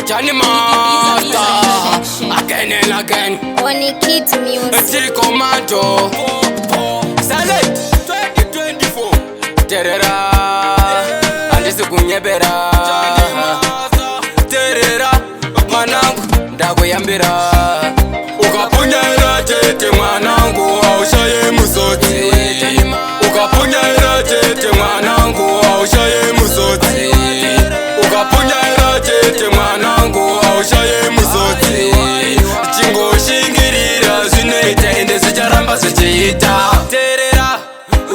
Johnny Master, again and again. Only Kids Music. T Commando, Silent 2024. Terera, andisi kunyebera. Terera, mwanangu, ndakuyambira. Ukapunyira tete mwanangu, aushaye musoti. Ukapunyira tete mwanangu, aushaye musoti. Ukapunyira tete mwanangu, aushaye musoti. Chingo shingirira zvinoita ende zvicharamba zvichiita. Terera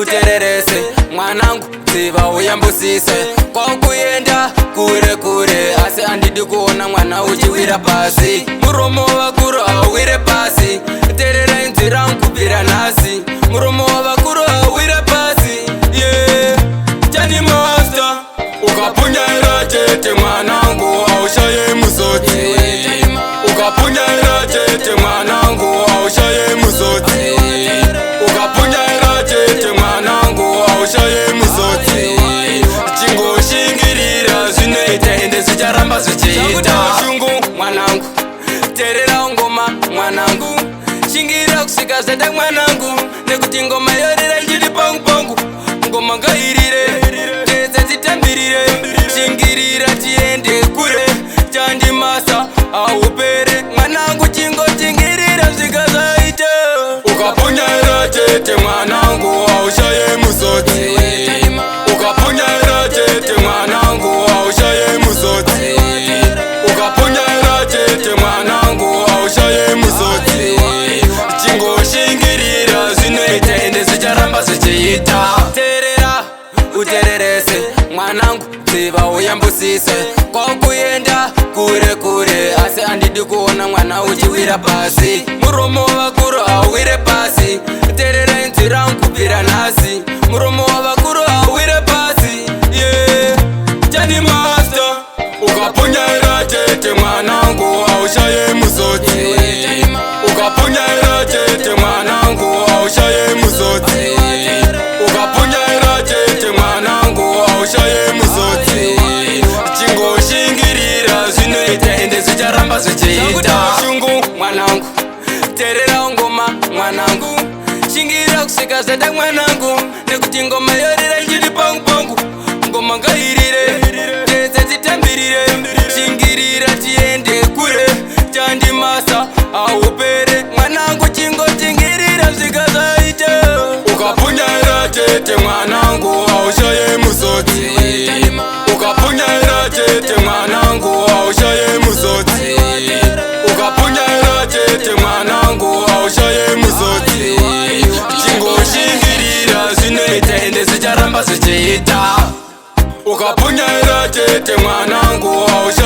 utererese mwanangu, dziva uyambusise kwakuenda kure kure, asi andidi kuona mwana uchiwira pasi. Muromo wakuru awire pasi, terera inzira nkubira nhasi. Muromo wakuru awire pasi, yeah. Johnny Master, ukapunyira tete mwanangu, aushaye musoti. Ukapunyira tete mwanangu, aushaye musoti. Ukapunyira tete mwanangu, aushaye musoti. Chingo shingirira zvinoita ende zvicharamba zvichiita. Shungu mwanangu, terera ngoma mwanangu, shingirira kusvika zvada mwanangu, nekuti ngoma yorira ichiri pangu pangu. Ngoma ngairire tese titambirire, shingirira tiende kure. Johnny Master aupere mwanangu, chingo chingirira zvika zvaita. Ukapunyira tete mwanangu, aushaye musoti. Ukapunyira tete mwanangu, aushaye musoti. Ukapunyira tete mwanangu, aushaye musoti. Chingo shingirira zvinoita ende zvicharamba zvichiita. Terera utererese mwanangu, dziva uyambusise kwakuenda kure kure, asi andidi kuona mwana uchiwira pasi. Muromo wakuru awire pasi, terera inzira nkubira nhasi. Muromo wakuru awire pasi, yeah. Johnny Master, ukapunyira tete mwanangu, aushaye musoti. Ukapunyira tete mwanangu, aushaye musoti. Ukapunyira tete mwanangu, aushaye musoti. Chingo shingirira zvinoita ende zvicharamba zvichiita. Shungu mwanangu, terera ngoma mwanangu, shingirira kusvika zvada mwanangu, nekuti ngoma yorira ichiri pangu pangu. Ngoma ngairire tese titambirire, shingirira tiende kure. Johnny Master aupere mwanangu, chingo chingirira zvika zvaita. Ukapunyira tete mwanangu, aushaye musoti. Ukapunyira tete mwanangu, aushaye musoti. Ukapunyira tete mwanangu, aushaye musoti. Chingo shingirira zvinoita ende zvicharamba zvichiita. Ukapunyira tete mwanangu, aushaye